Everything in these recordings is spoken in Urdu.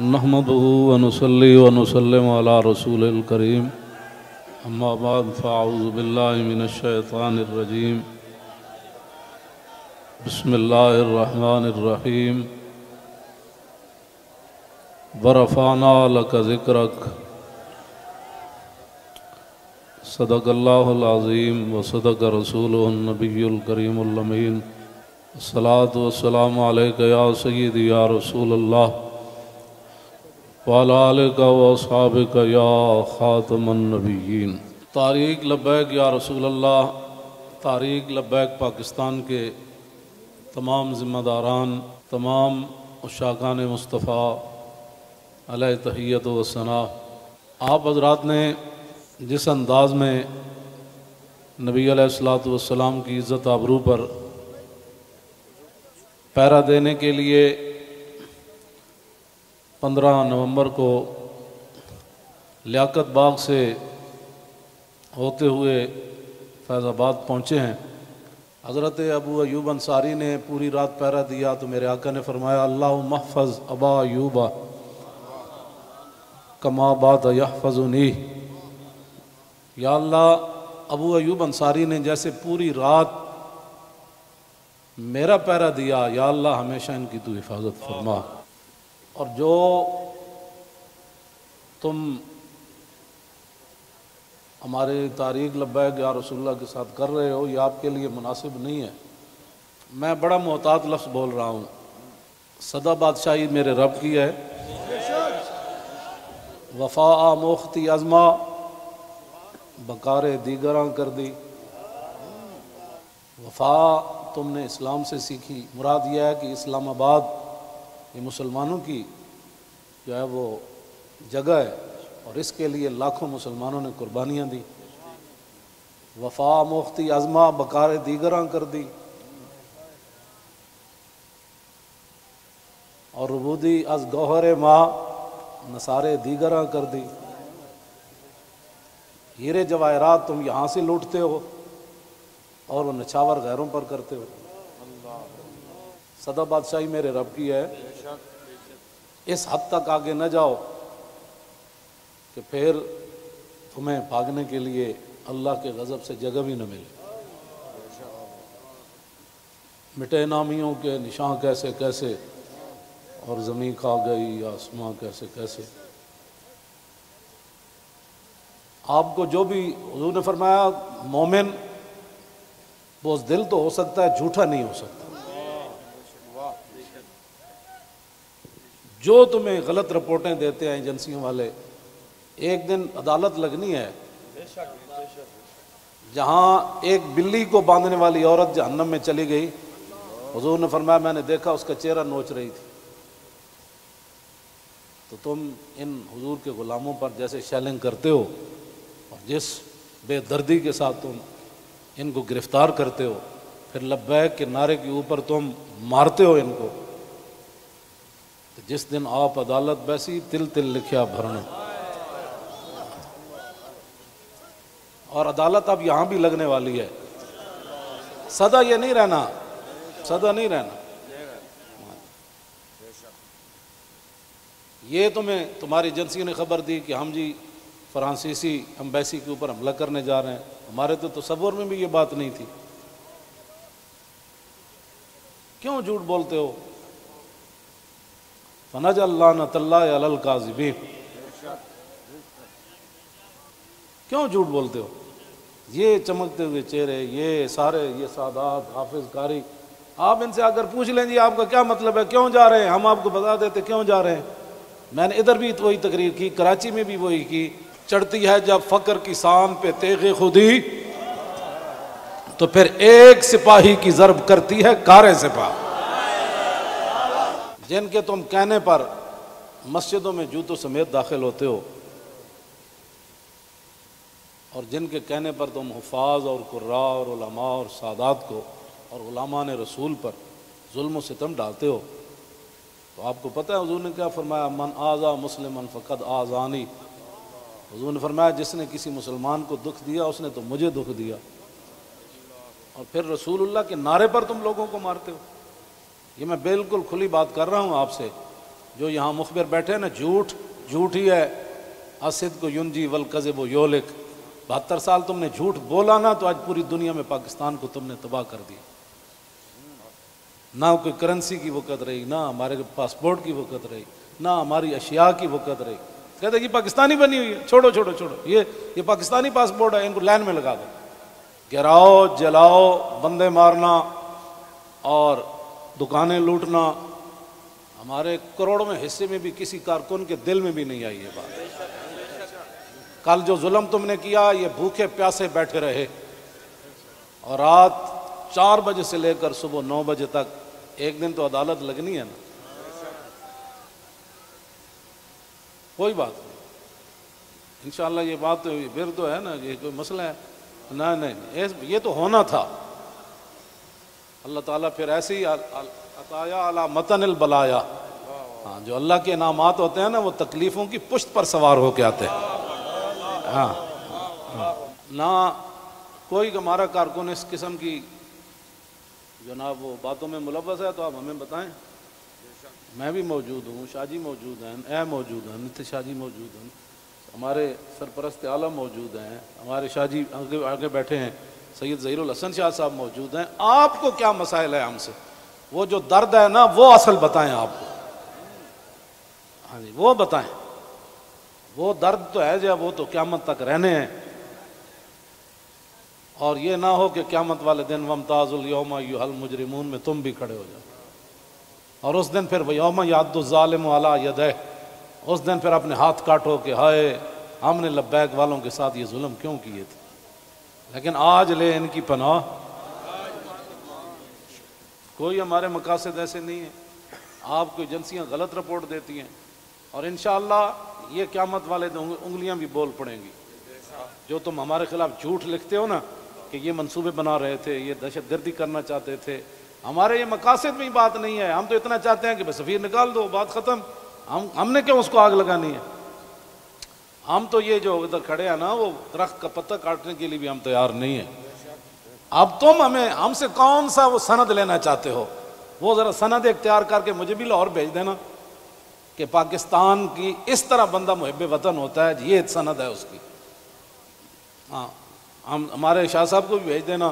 نحمده ونصلي ونسلم على رسول الكريم اما بعد فاعوذ بالله من الشيطان الرجيم بسم الله الرحمن الرحيم ورفعنا لك ذكرك صدق الله العظيم وصدق رسوله النبي الكريم الأمين الصلاة والسلام عليك يا سيدي يا رسول الله وعلى آلك وأصحابك يا خاتم النبيين۔ تحریک لبیک یا رسول اللہ، تحریک لبیک پاکستان کے تمام ذمہ داران، تمام عشاقان مصطفیٰ علیہ تحیت و ثنا، آپ حضرات نے جس انداز میں نبی علیہ السلام کی عزت آبرو پر پہرا دینے کے لیے 15 نومبر کو لیاقت باغ سے ہوتے ہوئے فیض آباد پہنچے ہیں۔ حضرت ابو ایوب انصاری نے پوری رات پہرا دیا تو میرے آقا نے فرمایا اللہم احفظ ابا ایوب کما بات یحفظنی، یا اللہ ابو ایوب انصاری نے جیسے پوری رات میرا پہرا دیا، یا اللہ ہمیشہ ان کی تو حفاظت فرما، اور جو تم ہمارے تحریک لبیک یا رسول اللہ کے ساتھ کر رہے ہو یہ آپ کے لیے مناسب نہیں ہے۔ میں بڑا محتاط لفظ بول رہا ہوں، سدا بادشاہی میرے رب کی ہے، وفا موختی ازما بکار دیگراں کر دی۔ وفا تم نے اسلام سے سیکھی، مراد یہ ہے کہ اسلام آباد یہ مسلمانوں کی جو ہے وہ جگہ ہے، اور اس کے لیے لاکھوں مسلمانوں نے قربانیاں دی۔ وفا موختی ازما بکار دیگراں کر دی، اور ربودی از گوہر ماں نثارے دیگراں کر دی۔ ہیرے جواہرات تم یہاں سے لوٹتے ہو اور وہ نچھاور غیروں پر کرتے ہو۔ سدا بادشاہی میرے رب کی ہے، اس حد تک آگے نہ جاؤ کہ پھر تمہیں بھاگنے کے لیے اللہ کے غضب سے جگہ بھی نہ ملے۔ مٹے نامیوں کے نشان کیسے کیسے، اور زمین کھا گئی آسماں کیسے کیسے۔ آپ کو جو بھی حضور نے فرمایا مومن بوز دل تو ہو سکتا ہے، جھوٹا نہیں ہو سکتا۔ جو تمہیں غلط رپورٹیں دیتے ہیں ایجنسیوں والے، ایک دن عدالت لگنی ہے جہاں ایک بلی کو باندھنے والی عورت جہنم میں چلی گئی، حضور نے فرمایا میں نے دیکھا اس کا چہرہ نوچ رہی تھی۔ تو تم ان حضور کے غلاموں پر جیسے شیلنگ کرتے ہو اور جس بے دردی کے ساتھ تم ان کو گرفتار کرتے ہو، پھر لبیک کے نعرے کے اوپر تم مارتے ہو ان کو، جس دن آپ عدالت بیسی تل تل لکھیا بھرنا۔ اور عدالت اب یہاں بھی لگنے والی ہے، سدا یہ نہیں رہنا، سدا نہیں رہنا۔ یہ تمہیں تمہاری ایجنسی نے خبر دی کہ ہم جی فرانسیسی ایمبیسی کے اوپر حملہ کرنے جا رہے ہیں، ہمارے تو تصور میں بھی یہ بات نہیں تھی۔ کیوں جھوٹ بولتے ہو؟ فَنَجْعَلْ لَعْنَتَ اللَّهِ عَلَى الْكَاذِبِينَ، کیوں جھوٹ بولتے ہو؟ یہ چمکتے ہوئے چہرے، یہ سارے یہ سادات حافظ قاری، آپ ان سے اگر پوچھ لیں جی آپ کا کیا مطلب ہے، کیوں جا رہے ہیں، ہم آپ کو بتا دیتے کیوں جا رہے ہیں۔ میں نے ادھر بھی وہی تقریر کی، کراچی میں بھی وہی کی۔ چڑھتی ہے جب فقر کی سان پہ تیغ خودی، تو پھر ایک سپاہی کی ضرب کرتی ہے کار سپاہ۔ جن کے تم کہنے پر مسجدوں میں جوتوں سمیت داخل ہوتے ہو، اور جن کے کہنے پر تم حفاظ اور قراء اور علماء اور سادات کو اور غلامان رسول پر ظلم و ستم ڈالتے ہو، تو آپ کو پتہ ہے حضور نے کیا فرمایا، من آذا مسلمن فقد آذانی۔ حضور نے فرمایا جس نے کسی مسلمان کو دکھ دیا اس نے تو مجھے دکھ دیا، اور پھر رسول اللہ کے نعرے پر تم لوگوں کو مارتے ہو۔ یہ میں بالکل کھلی بات کر رہا ہوں آپ سے جو یہاں مخبر بیٹھے نا، جھوٹ ہی ہے. الصدق ینجی والکذب یہلک. 72 سال تم نے جھوٹ بولا نا تو آج پوری دنیا میں پاکستان کو تم نے تباہ کر دیا. نہ کوئی کرنسی کی وقت رہی، نہ ہمارے پاسپورٹ کی وقت رہی، نہ ہماری اشیاء کی وقت رہی. کہتے ہیں کہ پاکستانی بنی ہوئی ہے، چھوڑو چھوڑو چھوڑو، یہ پاکستانی پاسپورٹ ہے، ان کو لائن میں لگا دو. گراؤ، جلاؤ، بندے مارنا اور دکانیں لوٹنا، ہمارے کروڑوں میں حصے میں بھی کسی کارکن کے دل میں بھی نہیں آئی یہ بات. کل جو ظلم تم نے کیا، یہ بھوکے پیاسے بیٹھے رہے اور رات 4 بجے سے لے کر صبح 9 بجے تک. ایک دن تو عدالت لگنی ہے نا. کوئی بات نہیں، انشاءاللہ یہ بات پھر تو ہے نا، یہ کوئی مسئلہ ہے؟ نہیں، یہ تو ہونا تھا. اللہ تعالیٰ پھر ایسے ہی عطایا علی متن البلایا. ہاں، جو اللہ کے انعامات ہوتے ہیں نا، وہ تکلیفوں کی پشت پر سوار ہو کے آتے ہیں. ہاں، نہ کوئی ہمارا کارکن اس قسم کی جناب وہ باتوں میں ملوث ہے تو آپ ہمیں بتائیں. میں بھی موجود ہوں، شاہ جی موجود ہیں، اے موجود ہیں، نتیش شاہ جی موجود ہیں، ہمارے سرپرست عالم موجود ہیں، ہمارے شاہ جی آگے بیٹھے ہیں، سید ظہیر الحسن شاہ صاحب موجود ہیں. آپ کو کیا مسائل ہے ہم سے؟ وہ جو درد ہے نا، وہ اصل بتائیں آپ کو. ہاں جی، وہ بتائیں. وہ درد تو ہے جب وہ تو قیامت تک رہنے ہیں. اور یہ نہ ہو کہ قیامت والے دن وَامْتَازُوا الْيَوْمَ أَيُّهَا الْمُجْرِمُونَ میں تم بھی کھڑے ہو جاؤ. اور اس دن پھر وَيَوْمَ يَعَضُّ الظَّالِمُ عَلَىٰ يَدَيْهِ، اس دن پھر اپنے ہاتھ کاٹو کہ ہائے ہم نے لبیک والوں کے ساتھ یہ ظلم کیوں کیے تھے. لیکن آج لے ان کی پناہ. کوئی ہمارے مقاصد ایسے نہیں ہیں. آپ کو ایجنسیاں غلط رپورٹ دیتی ہیں اور انشاءاللہ یہ قیامت والے دن انگلیاں بھی بول پڑیں گی. جو تم ہمارے خلاف جھوٹ لکھتے ہو نا کہ یہ منصوبے بنا رہے تھے، یہ دہشت گردی کرنا چاہتے تھے، ہمارے یہ مقاصد میں ہی بات نہیں ہے. ہم تو اتنا چاہتے ہیں کہ بس سفیر نکال دو، بات ختم. ہم نے کیوں اس کو آگ لگانی ہے؟ ہم تو یہ جو ادھر کھڑے ہیں نا، وہ درخت کا پتہ کاٹنے کے لیے بھی ہم تیار نہیں ہیں. اب تم ہم سے کون سا وہ سند لینا چاہتے ہو؟ وہ ذرا سند اختیار کر کے مجھے بھی لاہور بھیج دینا کہ پاکستان کی اس طرح بندہ محب وطن ہوتا ہے، یہ سند ہے اس کی. ہاں، ہم ہمارے شاہ صاحب کو بھی بھیج دینا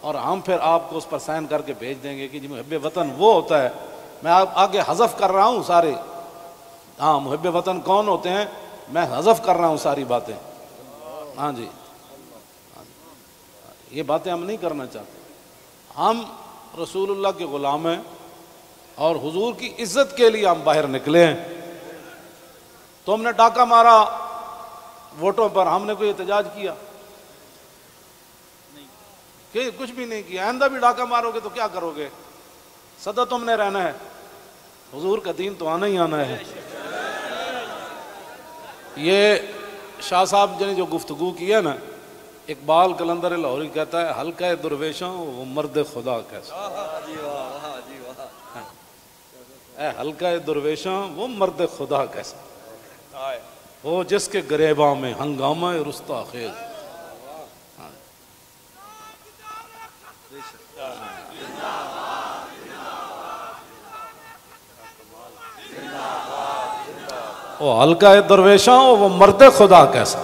اور ہم پھر آپ کو اس پر سائن کر کے بھیج دیں گے کہ جی محب وطن وہ ہوتا ہے. میں آپ آگے حذف کر رہا ہوں سارے. ہاں، محب وطن کون ہوتے ہیں میں حذف کر رہا ہوں ساری باتیں. ہاں جی، یہ باتیں ہم نہیں کرنا چاہتے. ہم رسول اللہ کے غلام ہیں اور حضور کی عزت کے لیے ہم باہر نکلے ہیں. تم نے ڈاکہ مارا ووٹوں پر، ہم نے کوئی احتجاج کیا؟ کہ کچھ بھی نہیں کیا. آئندہ بھی ڈاکہ مارو گے تو کیا کرو گے؟ سدا تم نے رہنا ہے. حضور کا دین تو آنا ہی آنا ہے. یہ شاہ صاحب نے جو گفتگو کی ہے نا، اقبال قلندر لاہوری کہتا ہے حلقہ درویشوں وہ مرد خدا کیسا. اے حلقہ درویشوں وہ مرد خدا کیسا، وہ جس کے گریباں میں ہنگامہ رستا خیز. وہ حلقہ درویشاں وہ مرد خدا کیسا.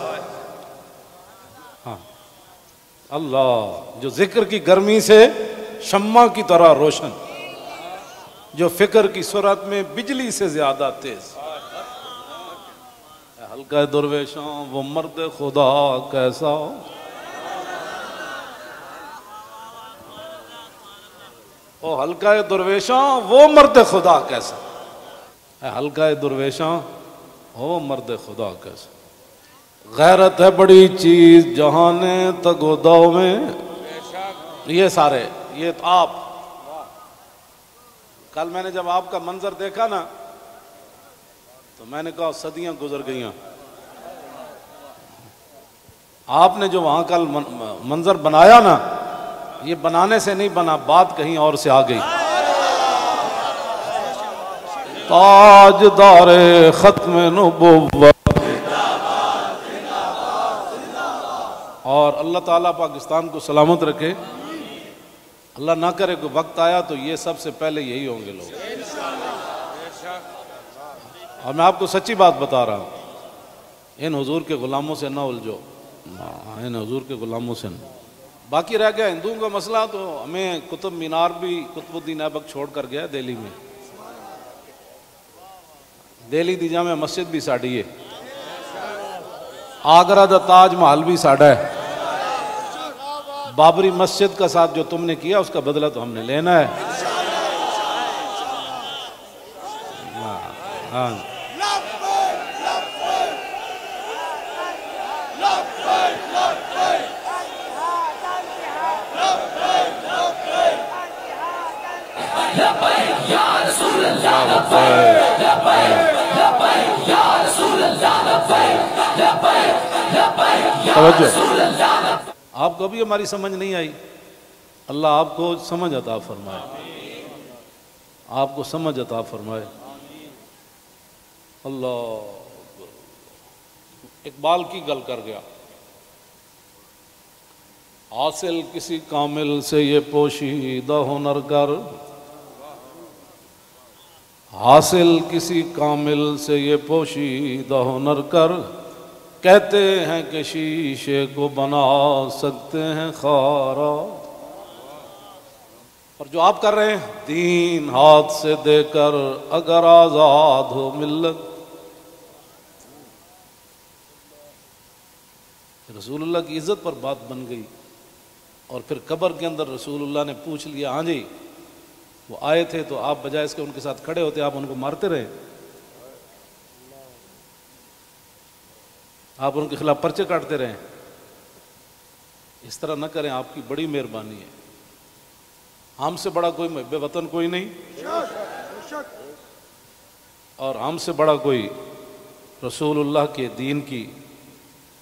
ہاں، اللہ جو ذکر کی گرمی سے شمع کی طرح روشن، جو فکر کی سرعت میں بجلی سے زیادہ تیز. حلقہ درویشاں وہ مرد خدا کیسا. وہ حلقہ درویشاں وہ مرد خدا کیسا. حلقہ درویشاں وہ مرد خدا کیسا. غیرت ہے بڑی چیز جہان تگ و دو میں. یہ سارے یہ آپ کل میں نے جب آپ کا منظر دیکھا نا تو میں نے کہا صدیاں گزر گئیاں. آپ نے جو وہاں کل منظر بنایا نا، یہ بنانے سے نہیں بنا، بات کہیں اور سے آ گئی. تاجدار ختم نبوت. اور اللہ تعالیٰ پاکستان کو سلامت رکھے. اللہ نہ کرے کہ وقت آیا تو یہ سب سے پہلے یہی ہوں گے لوگ. اور میں آپ کو سچی بات بتا رہا ہوں، ان حضور کے غلاموں سے نہ الجھو، ان حضور کے غلاموں سے نہ۔ باقی رہ گیا ہندوؤں کا مسئلہ، تو ہمیں قطب مینار بھی قطب الدین ایبک چھوڑ کر گیا دہلی میں، دہلی دی جامع مسجد بھی ساڑی ہے، آگرہ دا تاج محل بھی ساڑا ہے، بابری مسجد کا ساتھ جو تم نے کیا اس کا بدلہ تو ہم نے لینا ہے۔ ہاں آپ کو بھی ہماری سمجھ نہیں آئی، اللہ آپ کو سمجھ عطا فرمائے، آپ کو سمجھ عطا فرمائے۔ اللہ اقبال کی گل کر گیا، حاصل کسی کامل سے یہ پوشیدہ ہنر کر، حاصل کسی کامل سے یہ پوشیدہ ہنر کر، کہتے ہیں کہ شیشے کو بنا سکتے ہیں خارا۔ اور جو آپ کر رہے ہیں، دین ہاتھ سے دے کر اگر آزاد ہو ملت، رسول اللہ کی عزت پر بات بن گئی، اور پھر قبر کے اندر رسول اللہ نے پوچھ لیا، ہاں جی وہ آئے تھے تو آپ بجائے اس کے ان کے ساتھ کھڑے ہوتے، آپ ان کو مارتے رہے، آپ ان کے خلاف پرچے کاٹتے رہے، اس طرح نہ کریں، آپ کی بڑی مہربانی ہے، ہم سے بڑا کوئی محب وطن کوئی نہیں، اور ہم سے بڑا کوئی رسول اللہ کے دین کی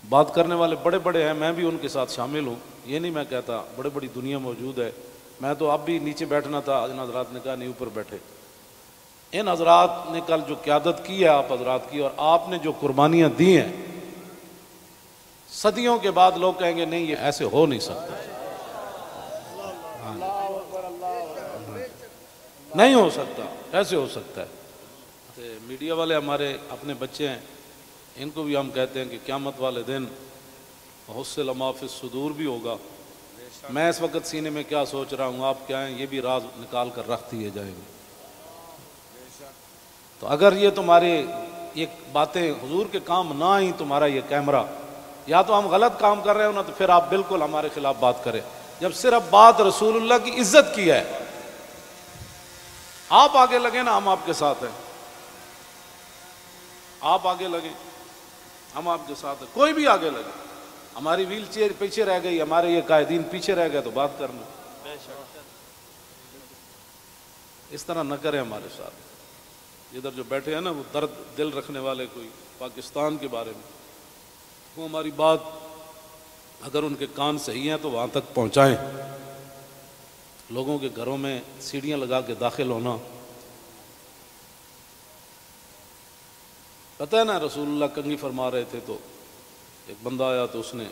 بات کرنے والے بڑے بڑے ہیں، میں بھی ان کے ساتھ شامل ہوں، یہ نہیں میں کہتا، بڑے بڑی دنیا موجود ہے، میں تو اب بھی نیچے بیٹھنا تھا، ان حضرات نے کہا نہیں اوپر بیٹھے۔ ان حضرات نے کل جو قیادت کی ہے آپ حضرات کی، اور آپ نے جو قربانیاں دی ہیں، صدیوں کے بعد لوگ کہیں گے نہیں یہ ایسے ہو نہیں سکتا، نہیں ہو سکتا، ایسے ہو سکتا ہے۔ میڈیا والے ہمارے اپنے بچے ہیں، ان کو بھی ہم کہتے ہیں کہ قیامت والے دن حصل ما فی الصدور بھی ہوگا۔ میں اس وقت سینے میں کیا سوچ رہا ہوں، آپ کیا ہیں، یہ بھی راز نکال کر رکھ دیے جائیں گے۔ تو اگر یہ تمہارے یہ باتیں حضور کے کام نہ آئیں، تمہارا یہ کیمرہ، یا تو ہم غلط کام کر رہے ہو نا، تو پھر آپ بالکل ہمارے خلاف بات کریں۔ جب صرف بات رسول اللہ کی عزت کی ہے، آپ آگے لگیں نا، ہم آپ کے ساتھ ہیں، آپ آگے لگیں، ہم آپ کے ساتھ ہیں، کوئی بھی آگے لگے، ہماری ویل چیئر پیچھے رہ گئی، ہمارے یہ قائدین پیچھے رہ گئے تو بات کرنا، اس طرح نہ کریں ہمارے ساتھ۔ ادھر جو بیٹھے ہیں نا، وہ درد دل رکھنے والے کوئی پاکستان کے بارے میں، وہ ہماری بات اگر ان کے کان صحیح ہیں تو وہاں تک پہنچائیں۔ لوگوں کے گھروں میں سیڑھیاں لگا کے داخل ہونا، پتہ ہے نا رسول اللہ کنگھی فرما رہے تھے تو ایک بندہ آیا تو اس نے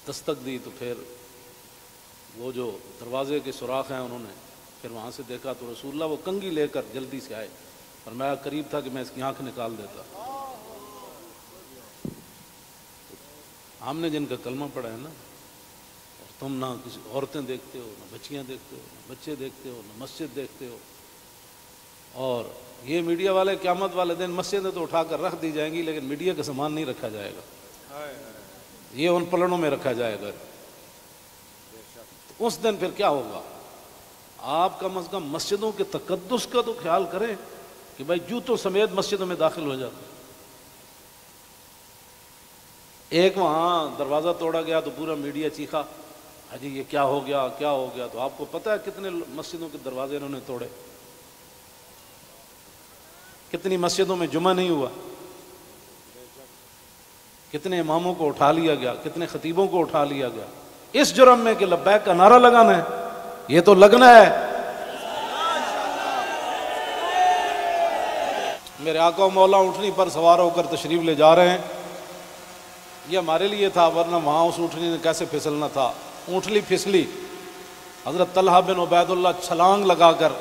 دستک دی، تو پھر وہ جو دروازے کے سوراخ ہیں انہوں نے پھر وہاں سے دیکھا تو رسول اللہ وہ کنگھی لے کر جلدی سے آئے، اور میں قریب تھا کہ میں اس کی آنکھ نکال دیتا۔ ہم نے جن کا کلمہ پڑھا ہے نا، اور تم نہ کسی عورتیں دیکھتے ہو، نہ بچیاں دیکھتے ہو، نہ بچے دیکھتے ہو، نہ مسجد دیکھتے ہو، اور یہ میڈیا والے قیامت والے دن مسجدیں تو اٹھا کر رکھ دی جائیں گی، لیکن میڈیا کا سامان نہیں رکھا جائے گا، یہ ان پلڑوں میں رکھا جائے گا۔ تو اس دن پھر کیا ہوگا؟ آپ کم از کم مسجدوں کے تقدس کا تو خیال کریں کہ بھائی جوتوں سمیت مسجدوں میں داخل ہو جاتے۔ ایک وہاں دروازہ توڑا گیا تو پورا میڈیا چیخا، حجی یہ کیا ہو گیا، کیا ہو گیا؟ تو آپ کو پتہ ہے کتنے مسجدوں کے دروازے انہوں نے توڑے، کتنی مسجدوں میں جمعہ نہیں ہوا، کتنے اماموں کو اٹھا لیا گیا، کتنے خطیبوں کو اٹھا لیا گیا، اس جرم میں کہ لبیک کا نعرہ لگانا ہے، یہ تو لگنا ہے۔ میرے آقا و مولا اونٹنی پر سوار ہو کر تشریف لے جا رہے ہیں، یہ ہمارے لیے تھا، ورنہ وہاں اس اونٹنی نے کیسے پھسلنا تھا، اونٹنی پھسلی، حضرت طلحہ بن عبید اللہ چھلانگ لگا کر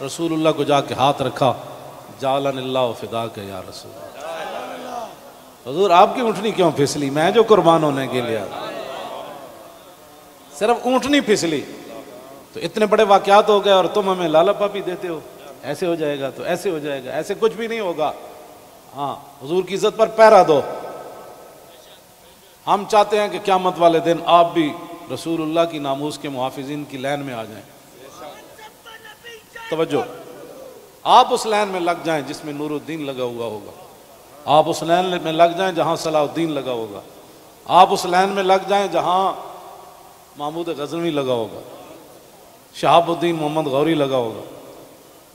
رسول اللہ کو جا کے ہاتھ رکھا، جعلن اللہ فداک یا رسول اللہ۔ حضور آپ کی اونٹنی کیوں پھسلی؟ میں جو قربان ہونے کے لیے آیا، صرف اونٹنی پھسلی تو اتنے بڑے واقعات ہو گئے، اور تم ہمیں لالا پاپی دیتے ہو، ایسے ہو جائے گا تو ایسے ہو جائے گا، ایسے کچھ بھی نہیں ہوگا۔ ہاں، حضور کی عزت پر پہرا دو۔ ہم چاہتے ہیں کہ قیامت والے دن آپ بھی رسول اللہ کی ناموس کے محافظین کی لائن میں آ جائیں۔ توجہ، آپ اس لائن میں لگ جائیں جس میں نور الدین لگا ہوا ہوگا، آپ اس لائن میں لگ جائیں جہاں صلاح الدین لگا ہوگا، آپ اس لائن میں لگ جائیں جہاں محمود غزنوی لگا ہوگا، شہاب الدین محمد غوری لگا ہوگا۔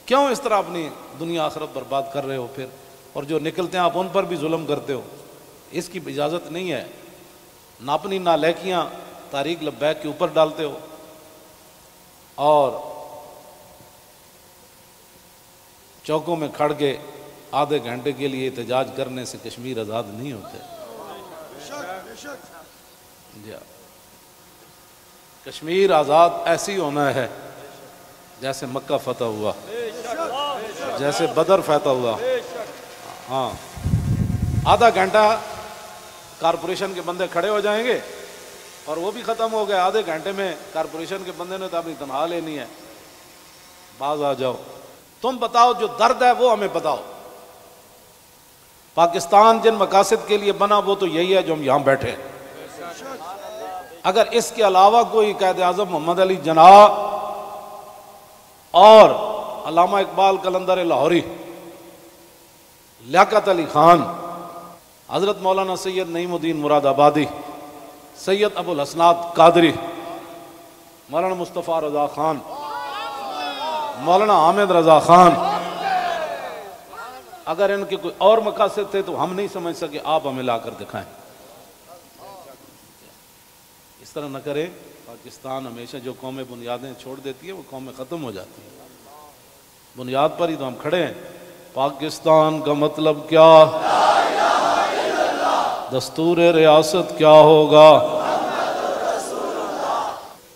کیوں اس طرح اپنی دنیا آخرت برباد کر رہے ہو پھر؟ اور جو نکلتے ہیں آپ ان پر بھی ظلم کرتے ہو، اس کی اجازت نہیں ہے۔ نہ اپنی نالیکیاں طریق لبیک کے اوپر ڈالتے ہو، اور چوکوں میں کھڑ کے آدھے گھنٹے کے لیے احتجاج کرنے سے کشمیر آزاد نہیں ہوتے۔ جی، کشمیر آزاد ایسی ہونا ہے جیسے مکہ فتح ہوا، جیسے بدر فتح ہوا۔ ہاں، آدھا گھنٹہ کارپوریشن کے بندے کھڑے ہو جائیں گے اور وہ بھی ختم ہو گئے، آدھے گھنٹے میں کارپوریشن کے بندے نے تو اپنی تنخواہ لینی ہے، باز آ جاؤ، تم بتاؤ جو درد ہے وہ ہمیں بتاؤ۔ پاکستان جن مقاصد کے لیے بنا وہ تو یہی ہے جو ہم یہاں بیٹھے ہیں۔ اگر اس کے علاوہ کوئی قائد اعظم محمد علی جناح اور علامہ اقبال قلندر لاہوری، لیاقت علی خان، حضرت مولانا سید نعیم الدین مراد آبادی، سید ابو الحسنات قادری، مولانا مصطفیٰ رضا خان، مولانا حامد رضا خان، اگر ان کے کوئی اور مقاصد تھے تو ہم نہیں سمجھ سکے، آپ ہمیں لا کر دکھائیں۔ اس طرح نہ کریں۔ پاکستان ہمیشہ جو قومیں بنیادیں چھوڑ دیتی ہے وہ قومیں ختم ہو جاتی ہیں، بنیاد پر ہی تو ہم کھڑے ہیں۔ پاکستان کا مطلب کیا؟ دستور ریاست کیا ہوگا؟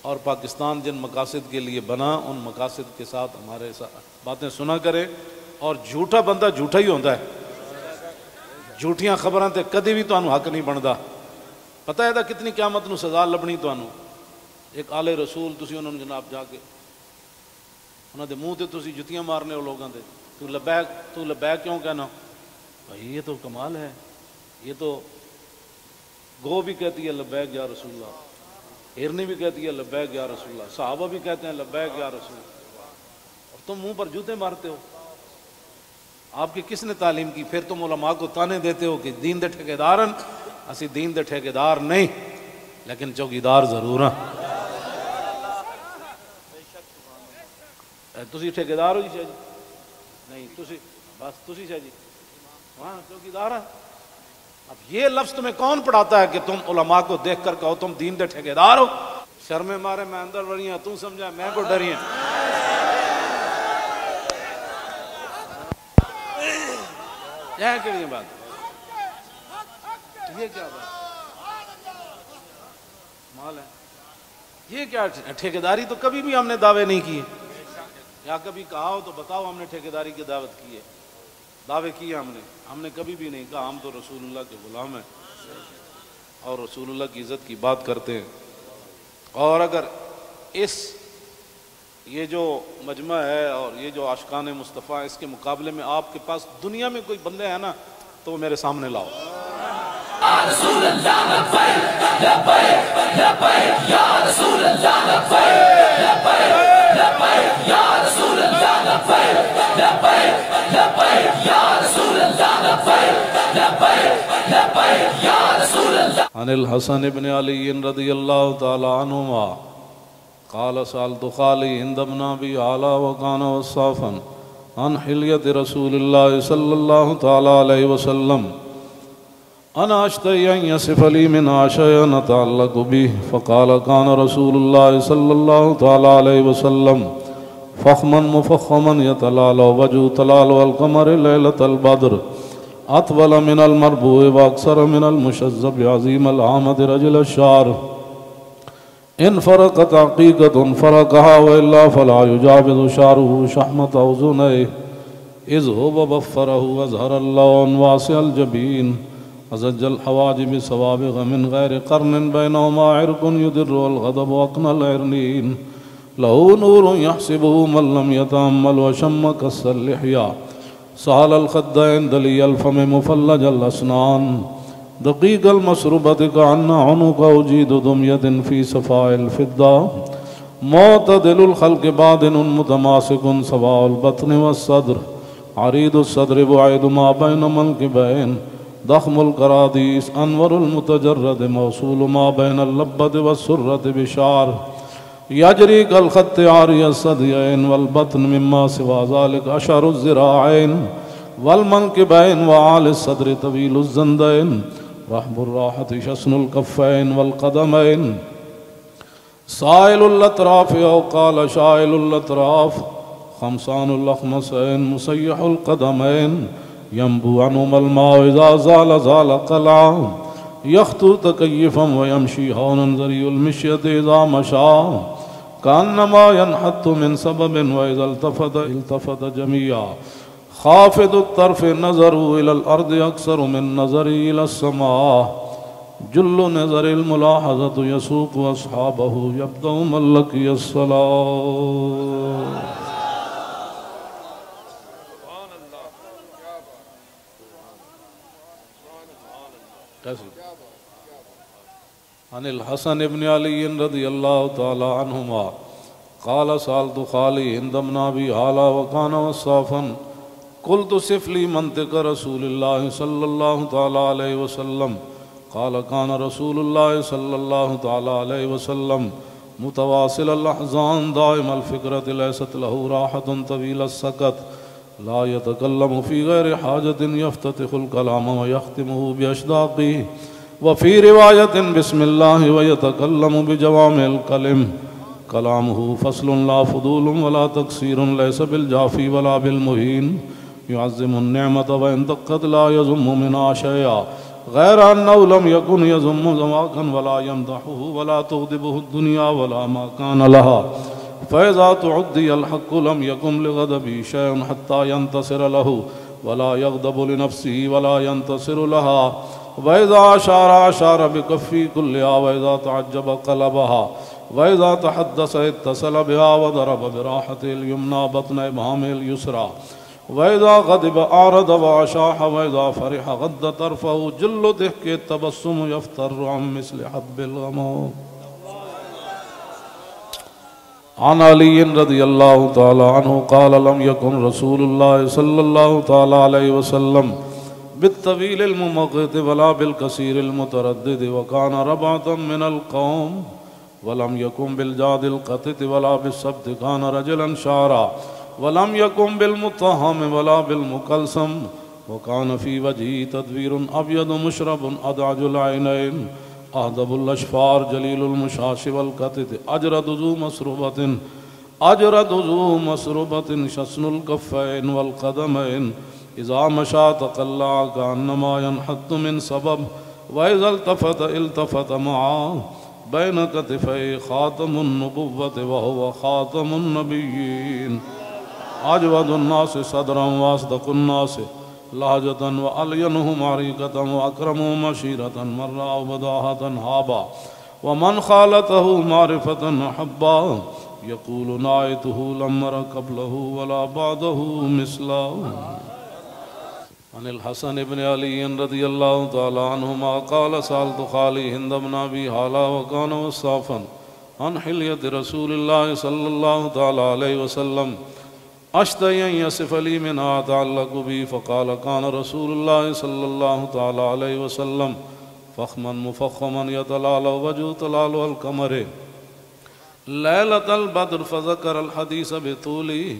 اور پاکستان جن مقاصد کے لیے بنا ان مقاصد کے ساتھ ہمارے باتیں سنا کرے، اور جھوٹا بندہ جھوٹا ہی ہوتا ہے، جھوٹیاں خبراں تے کدی بھی تانوں حق نہیں بندا۔ پتہ ہے کتنی قیامت نو سزا لبنی تانوں۔ ایک آل رسول تسی انہوں نے جناب جا کے انہوں دے منہ تے تسی جتیاں مارنے ہو لوگاں دے، تو لبیک کیوں کہنا؟ بھائی یہ تو کمال ہے، یہ تو گو بھی کہتی ہے لبیک یا رسول اللہ، ہرنی بھی کہتی ہے لبیک یا رسول اللہ، صحابہ بھی کہتے ہیں لبیک یا رسول اللہ، اور تم منہ پر جوتے مارتے ہو۔ آپ کی کس نے تعلیم کی؟ پھر تم علماء کو تانے دیتے ہو کہ دین دے ٹھیکیدارن، اسی دین دے ٹھیکیدار نہیں لیکن چوکیدار ضرور ہیں۔ تسی ٹھیکیدار ہو جی شاہ جی؟ نہیں، تسی بس تسی شاہ جی وہاں چوکیدار ہیں۔ اب یہ لفظ تمہیں کون پڑھاتا ہے کہ تم علماء کو دیکھ کر کہو تم دین دے ٹھیکیدار ہو؟ شرم مارے میں اندر وڑی ہیں، تم سمجھا میں کو ڈری ہیں۔ یہ کیا بات؟ یہ کیا بات؟ مال ہے یہ کیا؟ ٹھیکیداری تو کبھی بھی ہم نے دعوے نہیں کیے، یا کبھی کہا ہو تو بتاؤ ہم نے ٹھیکیداری کی دعوت کی ہے؟ دعوے کیے ہم نے کبھی بھی نہیں کہا۔ ہم تو رسول اللہ کے غلام ہیں اور رسول اللہ کی عزت کی بات کرتے ہیں۔ اور اگر یہ جو مجمع ہے اور یہ جو عاشقان مصطفیٰ، اس کے مقابلے میں آپ کے پاس دنیا میں کوئی بندے ہیں نا تو وہ میرے سامنے لاؤ۔ رسول اللہ لبیک لبیک لبیک یا رسول اللہ لبیک لبیک لبیک یا رسول اللہ لبیک لبیک لبیک یا رسول اللہ لبیک لبیک لبیک یا رسول اللہ۔ عن الحسن بن علی رضی اللہ تعالی عنہما قال سألت خالي عند ابن أبي علا وكان وصافا عن حلية رسول الله صلى الله تعالى عليه وسلم أنا أشتهي أن يصف لي منها شيئا أتعلق به فقال كان رسول الله صلى الله تعالى عليه وسلم فخما مفخما يتلالى وجهه تلالى القمر ليلة البدر أطول من المربوع وأكثر من المشذب عظيم العامد رجل الشعر إن فرقت عقيقة فرقها وإلا فلا يجاوز شعره شحمة أذنيه إذ هو بفره وأظهر اللون واسع الجبين أزج الحواجب سوابغ من غير قرن بينهما عرق يدر والغضب وأقنى العرنين له نور يحسبه من لم يتأمل وشم كس اللحية سهل الخدين دلي الفم مفلج الأسنان دقيق المسربة كأن عنق وجيد دمية في صفاء الفضة معتدل الخلق بادن متماسك سواء البطن والصدر عريض الصدر بعيد ما بين منكبين ضخم الكراديس أنور المتجرد موصول ما بين اللبة والسرة بشعر يجري كالخط عاري الثديين والبطن مما سوى ذلك أشعر الذراعين والمنكبين وعالي الصدر طويل الزندين رحب الراحة شسن الكفين والقدمين سائل الأطراف أو قال شائل الأطراف خمسان الأخمسين مسيح القدمين ينبو عنهما الماء إذا زال زال قلعا يخطو تكيفا ويمشي هونا ذري المشية إذا مشى كأنما ينحط من سبب وإذا التفت جميعا خافض الطرف نظره إلى الأرض أكثر من نظري إلى السماء جل نظر الملاحظة يسوق أصحابه يبدأ من لقي الصلاة. عن الحسن بن علي رضي الله تعالى عنهما قال سألت خالي هند بن أبي هالة وكان وصافا قلت صف لي منطق رسول الله صلى الله تعالى عليه وسلم قال كان رسول الله صلى الله تعالى عليه وسلم متواصل الأحزان دائم الفكرة ليست له راحة طويل السكت لا يتكلم في غير حاجة يفتتح الكلام ويختمه بأشداقه وفي رواية بسم الله ويتكلم بجوامع الكلم كلامه فصل لا فضول ولا تقصير ليس بالجافي ولا بالمهين يعظم النعمة وإن دقت لا يزم منها شيئا غير أنه لم يكن يزم زماكا ولا يمدحه ولا تغضبه الدنيا ولا ما كان لها فإذا تعدي الحق لم يكن لغضبه شيء حتى ينتصر له ولا يغضب لنفسه ولا ينتصر لها وإذا أشار بكفي كلها وإذا تعجب قلبها وإذا تحدث اتصل بها وضرب براحته اليمنى بطن إبهامه اليسرى وإذا غضب أعرض وأشاح وإذا فرح غض طرفه جل ضحك التبسم يفتر عن مثل حب الغمام. عن علي رضي الله تعالى عنه قال لم يكن رسول الله صلى الله تعالى عليه وسلم بالطويل الممقت ولا بالكثير المتردد وكان ربعة من القوم ولم يكن بالجاد القتت ولا بالسبت كان رجلا شعرا ولم يكن بالمطهم ولا بالمكلسم وكان في وجهه تدوير أبيض مشرب أدعج العينين أهدب الأشفار جليل المشاش والقتت أجرد ذو مسربة شسن الكفين والقدمين إذا مشى تقلع كأنما ينحط من سبب وإذا التفت معه بين كتفي خاتم النبوة وهو خاتم النبيين أجود الناس صدرا وأصدق الناس لهجة وألينهم عريقة وأكرمهم مشيرة مرة وبداهة هابا ومن خالته معرفة أحبا يقول نايته لم أر قبله ولا بعده مثله. عن الحسن بن علي رضي الله تعالى عنهما قال سألت خالي هند بن أبي هالة وكان وصافا عن حلية رسول الله صلى الله تعالى عليه وسلم أشتهي أن يصف لي منها أتعلق بي فقال كان رسول الله صلى الله تعالى عليه وسلم فخما مفخما يتلالى وجه تلال القمر ليلة البدر فذكر الحديث بطوله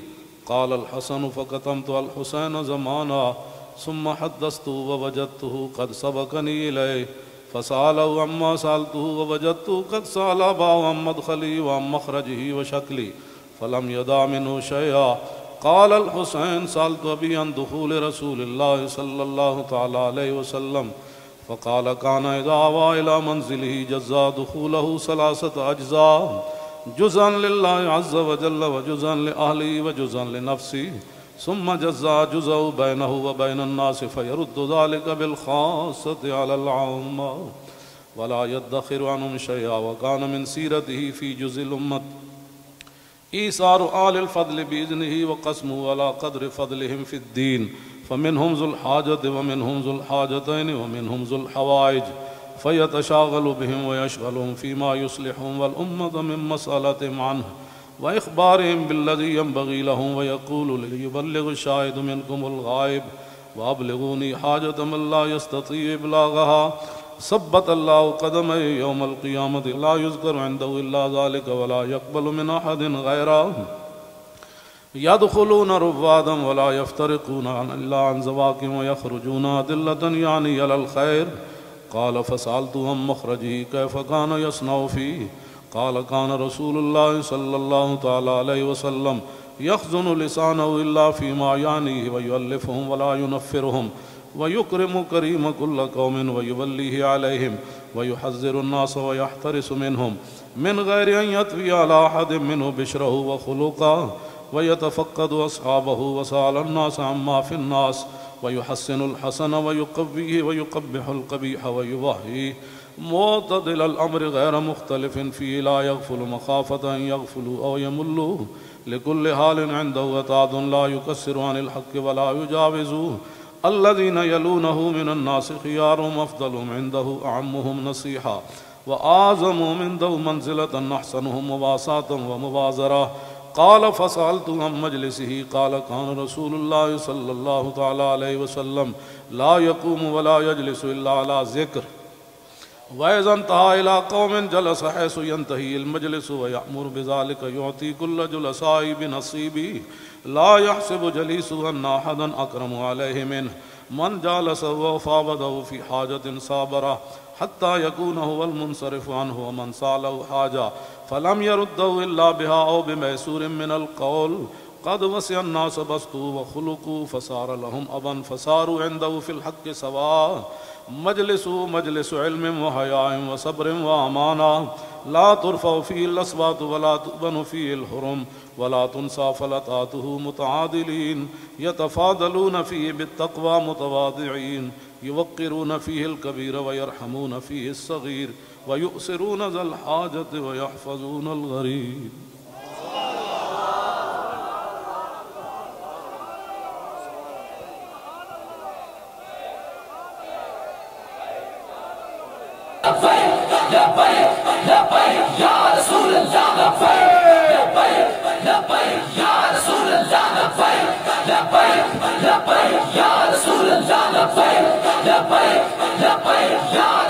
قال الحسن فكتمت الحسين زمانا ثم حدثته ووجدته قد سبقني إليه فسأله عما سألته ووجدته قد سأل أباه عن مدخلي وعن مخرجه وشكلي فلم يدع منه شيئا. قال الحسين سألت أبي عن دخول رسول الله صلى الله تعالى عليه وسلم فقال كان إذا آوى إلى منزله جزا دخوله 3 أجزاء جزءا لله عز وجل وجزءا لأهله وجزءا لنفسه ثم جزء بينه وبين الناس فيرد ذلك بالخاصة على العامة ولا يدخر عنهم شيئا. وكان من سيرته في جزء الأمة إيثار آل الفضل بإذنه وقسمه على قدر فضلهم في الدين، فمنهم ذو الحاجة ومنهم ذو الحاجتين ومنهم ذو الحوائج، فيتشاغل بهم ويشغلهم فيما يصلحهم والأمة من مسألتهم عنه وإخبارهم بالذي ينبغي لهم، ويقول ليبلغ الشاهد منكم الغائب وأبلغوني حاجة من لا يستطيع إبلاغها. ثبت الله قدمه يوم القيامة لا يذكر عنده إلا ذلك ولا يقبل من أحد غيره. يدخلون رفادا ولا يفترقون إلا عن زواكم ويخرجون أدلة يعني على الخير. قال فسألت عن مخرجه كيف كان يصنع فيه؟ قال كان رسول الله صلى الله تعالى عليه وسلم يخزن لسانه إلا فيما يعنيه ويؤلفهم ولا ينفرهم ويكرم كريم كل قوم ويوليه عليهم ويحذر الناس ويحترس منهم من غير أن يطوي على أحد منه بشره وخلقه ويتفقد أصحابه وسأل الناس عما في الناس ويحسن الحسن ويقويه ويقبح القبيح ويوهيه معتدل الأمر غير مختلف فيه لا يغفل مخافة أن يغفلوا أو يملوا لكل حال عنده وتعد لا يكسر عن الحق ولا يجاوزوه. الذين يلونه من الناس خيارهم أفضلهم عنده أعمهم نصيحة وأعظمهم عنده منزلة أحسنهم مواساة ومبازرة. قال فسألت عن مجلسه قال كان رسول الله صلى الله تعالى عليه وسلم لا يقوم ولا يجلس إلا على ذكر، وإذا انتهى إلى قوم جلس حيث ينتهي المجلس ويأمر بذلك يعطي كل جلسائه بنصيبه لا يحسب جليسه أن أحدا أكرم عليه منه. من جالسه وفاوضه في حاجة صابره حتى يكون هو المنصرف عنه، ومن سأله حاجة فلم يرده إلا بها أو بميسور من القول قد وسع الناس بسطوا وخلقوا فصار لهم أبا فصاروا عنده في الحق سواء. مجلس علم وحياء وصبر وأمانة لا ترفع فيه الأصوات ولا تؤبن فيه الحرم ولا تنسى فلتاته متعادلين يتفاضلون فيه بالتقوى متواضعين يوقرون فيه الكبير ويرحمون فيه الصغير ويؤثرون ذا الحاجة ويحفظون الغريب. لبيك يا رسول الله لبيك لبيك لبيك يا